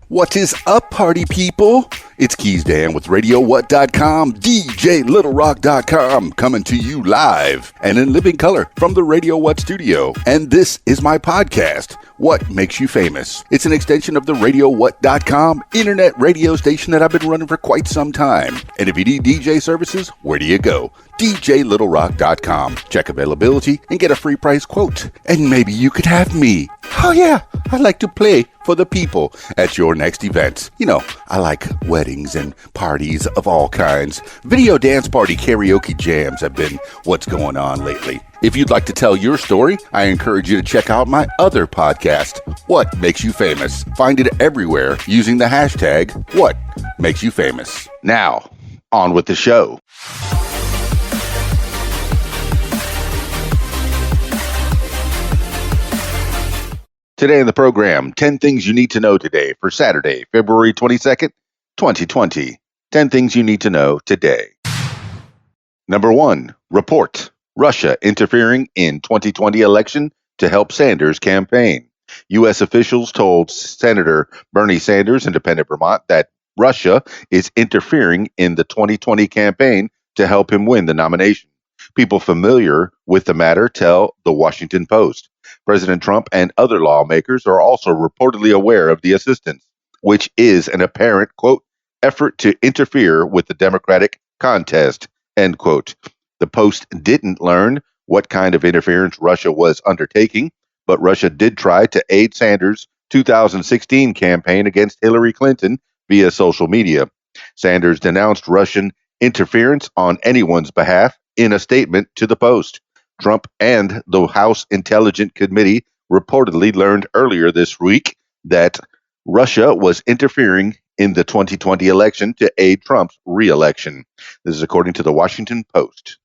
What is up, party people? It's Keys Dan with RadioWhat.com, DJLittleRock.com, coming to you live and in living color from the Radio What studio. And this is my podcast, What Makes You Famous. It's an extension of the RadioWhat.com internet radio station that I've been running for quite some time. And if you need DJ services, where do you go? DJLittleRock.com. Check availability and get a free price quote. And maybe you could have me. Oh yeah, I like to play for the people at your next event. You know, I like weddings and parties of all kinds. Video dance party karaoke jams have been what's going on lately. If you'd like to tell your story, I encourage you to check out my other podcast, What Makes You Famous. Find it everywhere using the hashtag What Makes You Famous. Now, on with the show. Today in the program, 10 things you need to know today for Saturday, February 22nd, 2020. 10 things you need to know today. Number 1, report. Russia interfering in 2020 election to help Sanders campaign. U.S. officials told Senator Bernie Sanders, independent Vermont, that Russia is interfering in the 2020 campaign to help him win the nomination. People familiar with the matter tell the Washington Post. President Trump and other lawmakers are also reportedly aware of the assistance, which is an apparent, quote, effort to interfere with the Democratic contest, end quote. The Post didn't learn what kind of interference Russia was undertaking, but Russia did try to aid Sanders' 2016 campaign against Hillary Clinton via social media. Sanders denounced Russian interference on anyone's behalf in a statement to the Post. Trump and the House Intelligence Committee reportedly learned earlier this week that Russia was interfering in the 2020 election to aid Trump's re-election. This is according to the Washington Post.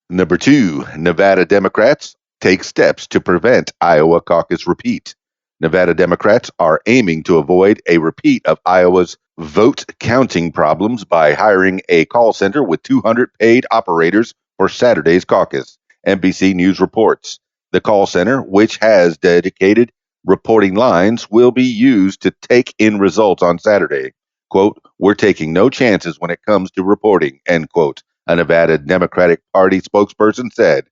Number 2, Nevada Democrats take steps to prevent Iowa caucus repeat. Nevada Democrats are aiming to avoid a repeat of Iowa's vote counting problems by hiring a call center with 200 paid operators for Saturday's caucus. NBC News reports. The call center, which has dedicated reporting lines, will be used to take in results on Saturday. Quote, we're taking no chances when it comes to reporting, end quote, a Nevada Democratic Party spokesperson said,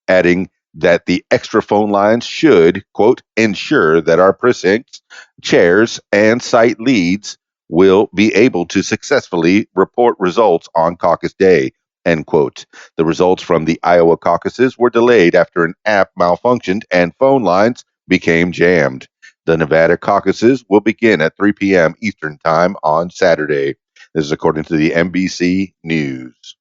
adding that the extra phone lines should, quote, ensure that our precincts, chairs, and site leads will be able to successfully report results on caucus day, end quote. The results from the Iowa caucuses were delayed after an app malfunctioned and phone lines became jammed. The Nevada caucuses will begin at 3 p.m. Eastern Time on Saturday. This is according to the NBC News.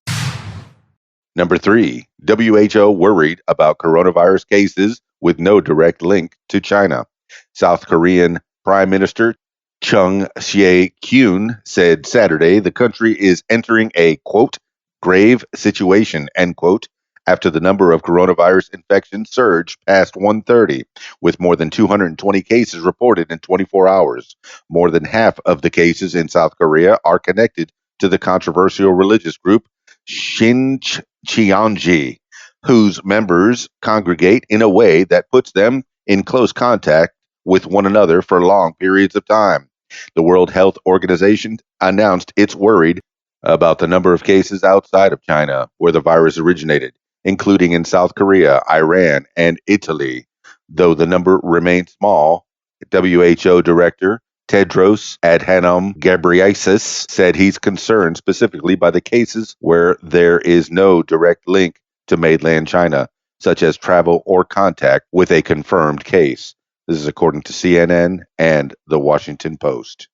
Number 3, WHO worried about coronavirus cases with no direct link to China. South Korean Prime Minister Chung Sye-kyun said Saturday the country is entering a, quote, grave situation, end quote, after the number of coronavirus infections surged past 130, with more than 220 cases reported in 24 hours. More than half of the cases in South Korea are connected to the controversial religious group Shincheonji, whose members congregate in a way that puts them in close contact with one another for long periods of time. The World Health Organization announced it's worried about the number of cases outside of China where the virus originated, including in South Korea, Iran, and Italy. Though the number remains small, WHO Director Tedros Adhanom Ghebreyesus said he's concerned specifically by the cases where there is no direct link to mainland China, such as travel or contact with a confirmed case. This is according to CNN and the Washington Post.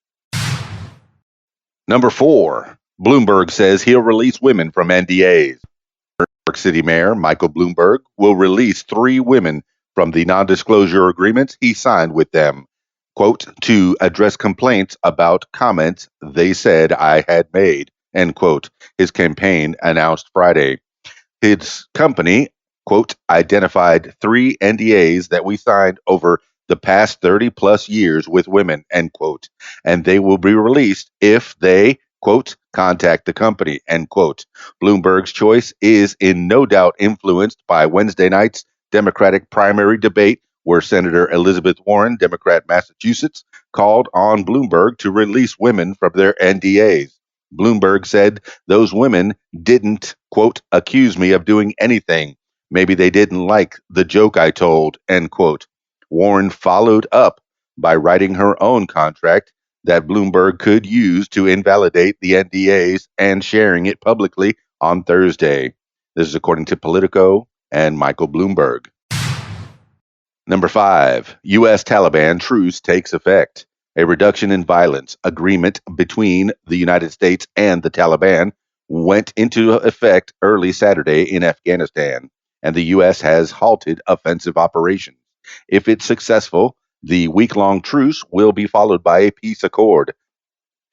Number 4, Bloomberg says he'll release women from NDAs. New York City Mayor Michael Bloomberg will release 3 women from the non-disclosure agreements he signed with them, quote, to address complaints about comments they said I had made, end quote, his campaign announced Friday. His company, quote, identified 3 NDAs that we signed over the past 30 plus years with women, end quote, and they will be released if they, quote, contact the company, end quote. Bloomberg's choice is in no doubt influenced by Wednesday night's Democratic primary debate where Senator Elizabeth Warren, Democrat Massachusetts, called on Bloomberg to release women from their NDAs. Bloomberg said those women didn't, quote, accuse me of doing anything. Maybe they didn't like the joke I told, end quote. Warren followed up by writing her own contract that Bloomberg could use to invalidate the NDAs and sharing it publicly on Thursday. This is according to Politico and Michael Bloomberg. Number 5, U.S. Taliban truce takes effect. A reduction in violence agreement between the United States and the Taliban went into effect early Saturday in Afghanistan, and the U.S. has halted offensive operations. If it's successful, the week-long truce will be followed by a peace accord,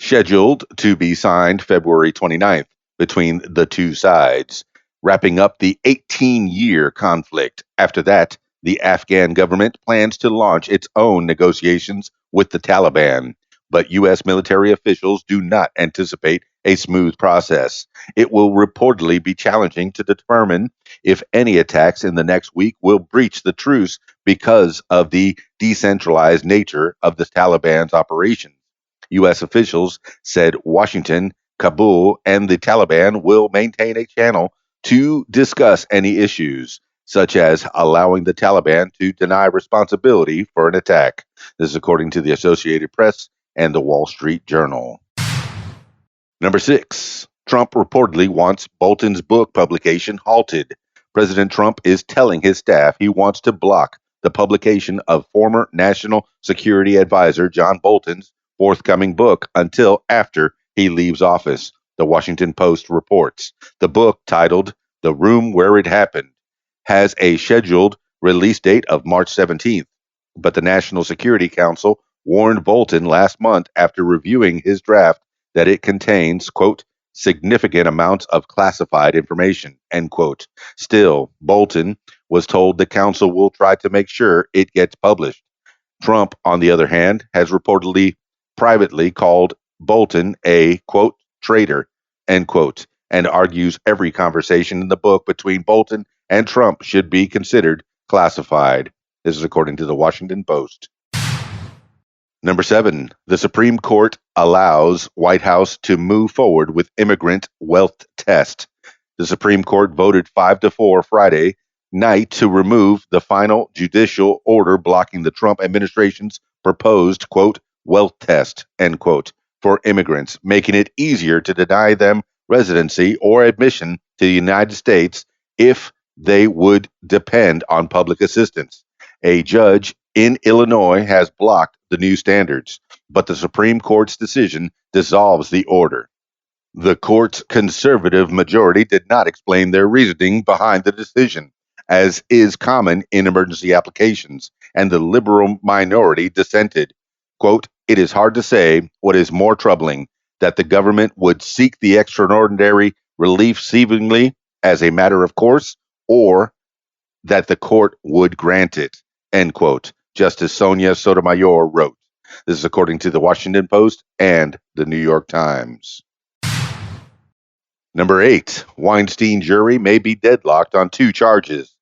scheduled to be signed February 29th between the two sides, wrapping up the 18-year conflict. After that, the Afghan government plans to launch its own negotiations with the Taliban, but U.S. military officials do not anticipate a smooth process. It will reportedly be challenging to determine if any attacks in the next week will breach the truce because of the decentralized nature of the Taliban's operations. U.S. officials said Washington, Kabul, and the Taliban will maintain a channel to discuss any issues, such as allowing the Taliban to deny responsibility for an attack. This is according to the Associated Press and the Wall Street Journal. Number 6, Trump reportedly wants Bolton's book publication halted. President Trump is telling his staff he wants to block the publication of former National Security Advisor John Bolton's forthcoming book until after he leaves office, the Washington Post reports. The book, titled The Room Where It Happened, has a scheduled release date of March 17th, but the National Security Council warned Bolton last month after reviewing his draft that it contains, quote, significant amounts of classified information, end quote. Still, Bolton was told the council will try to make sure it gets published. Trump, on the other hand, has reportedly privately called Bolton a, quote, traitor, end quote, and argues every conversation in the book between Bolton and Trump should be considered classified. This is according to the Washington Post. Number 7, the Supreme Court allows White House to move forward with immigrant wealth test. The Supreme Court voted 5-4 Friday night to remove the final judicial order blocking the Trump administration's proposed, quote, wealth test, end quote, for immigrants, making it easier to deny them residency or admission to the United States if they would depend on public assistance. A judge in Illinois has blocked the new standards, but the Supreme Court's decision dissolves the order. The court's conservative majority did not explain their reasoning behind the decision, as is common in emergency applications, and the liberal minority dissented. Quote, it is hard to say what is more troubling, that the government would seek the extraordinary relief seemingly as a matter of course, or that the court would grant it, end quote, Justice Sonia Sotomayor wrote. This is according to the Washington Post and the New York Times. Number 8, Weinstein jury may be deadlocked on 2 charges.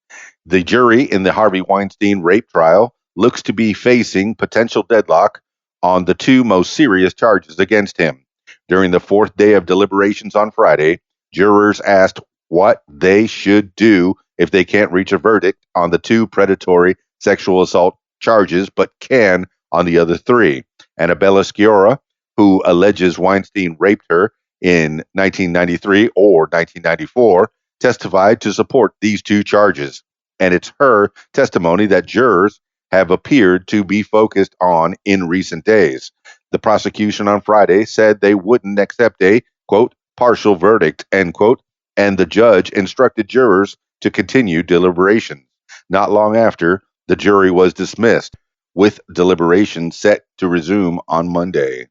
The jury in the Harvey Weinstein rape trial looks to be facing potential deadlock on the 2 most serious charges against him. During the 4th day of deliberations on Friday, jurors asked what they should do if they can't reach a verdict on the 2 predatory sexual assault charges, but can on the other 3. Annabella Sciorra, who alleges Weinstein raped her in 1993 or 1994, testified to support these 2 charges. And it's her testimony that jurors have appeared to be focused on in recent days. The prosecution on Friday said they wouldn't accept a, quote, partial verdict, end quote, and the judge instructed jurors to continue deliberations. Not long after, the jury was dismissed, with deliberations set to resume on Monday.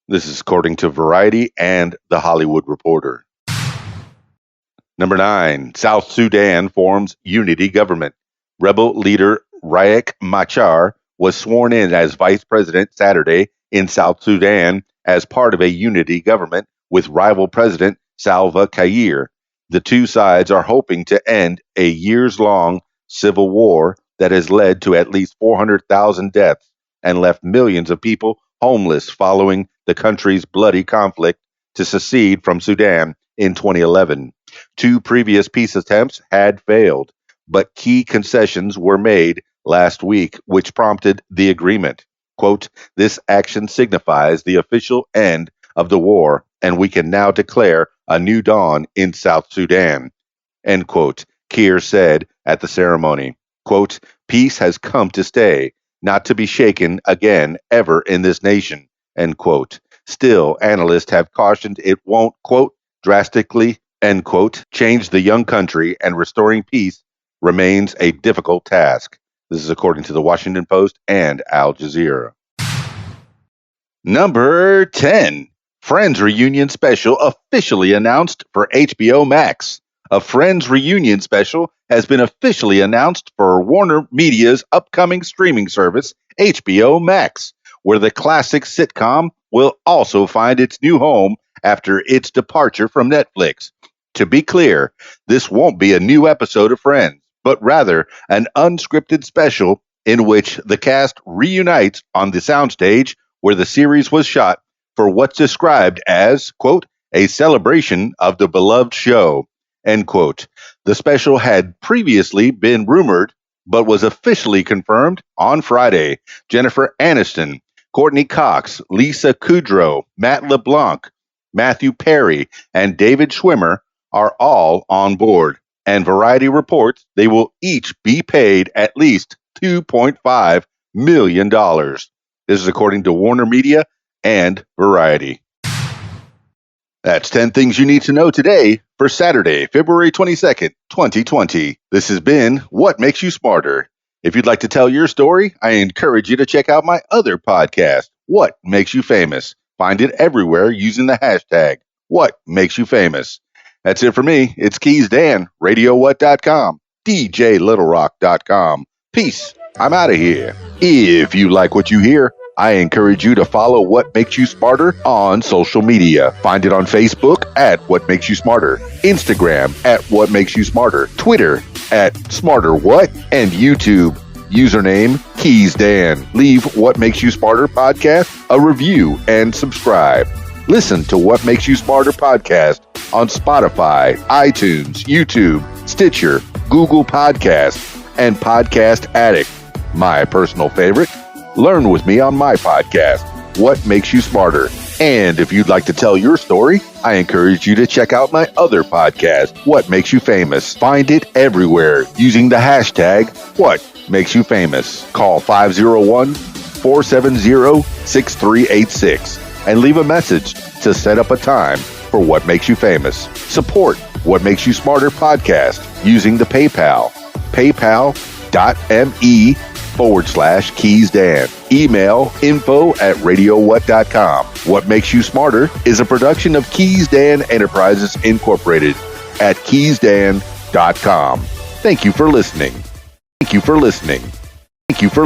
This is according to Variety and The Hollywood Reporter. Number 9, South Sudan forms unity government. Rebel leader Riek Machar was sworn in as vice president Saturday in South Sudan as part of a unity government with rival president Salva Kiir. The 2 sides are hoping to end a years-long civil war that has led to at least 400,000 deaths and left millions of people homeless following the country's bloody conflict to secede from Sudan in 2011. Two previous peace attempts had failed, but key concessions were made last week, which prompted the agreement. Quote, "This action signifies the official end of the war, and we can now declare a new dawn in South Sudan," end quote, Kiir said at the ceremony. Quote, "Peace has come to stay, not to be shaken again ever in this nation," end quote. Still, analysts have cautioned it won't, quote, "drastically," end quote, change the young country, and restoring peace remains a difficult task. This is according to the Washington Post and Al Jazeera. Number 10. Friends Reunion Special officially announced for HBO Max. A Friends Reunion Special has been officially announced for Warner Media's upcoming streaming service, HBO Max, where the classic sitcom will also find its new home after its departure from Netflix. To be clear, this won't be a new episode of Friends, but rather an unscripted special in which the cast reunites on the soundstage where the series was shot for what's described as, quote, "a celebration of the beloved show," end quote. The special had previously been rumored, but was officially confirmed on Friday. Jennifer Aniston, Courtney Cox, Lisa Kudrow, Matt LeBlanc, Matthew Perry, and David Schwimmer are all on board, and Variety reports they will each be paid at least $2.5 million. This is according to Warner Media and Variety. That's 10 things you need to know today for Saturday, February 22nd, 2020. This has been What Makes You Smarter. If you'd like to tell your story, I encourage you to check out my other podcast, What Makes You Famous. Find it everywhere using the hashtag What Makes You Famous. That's it for me. It's Keys Dan, RadioWhat.com, DJLittleRock.com. Peace. I'm out of here. If you like what you hear, I encourage you to follow What Makes You Smarter on social media. Find it on Facebook at What Makes You Smarter, Instagram at What Makes You Smarter, Twitter at SmarterWhat, and YouTube, username Keys Dan. Leave What Makes You Smarter podcast a review and subscribe. Listen to What Makes You Smarter podcast on Spotify, iTunes, YouTube, Stitcher, Google Podcasts, and Podcast Addict. My personal favorite, learn with me on my podcast, What Makes You Smarter. And if you'd like to tell your story, I encourage you to check out my other podcast, What Makes You Famous. Find it everywhere using the hashtag What Makes You Famous. Call 501-470-6386 and leave a message to set up a time for What Makes You Famous. Support What Makes You Smarter podcast using the PayPal, paypal.me/Keys Dan. Email info@radiowhat.com. What Makes You Smarter is a production of Keys Dan Enterprises Incorporated at keysdan.com. Thank you for listening. Thank you for listening. Thank you for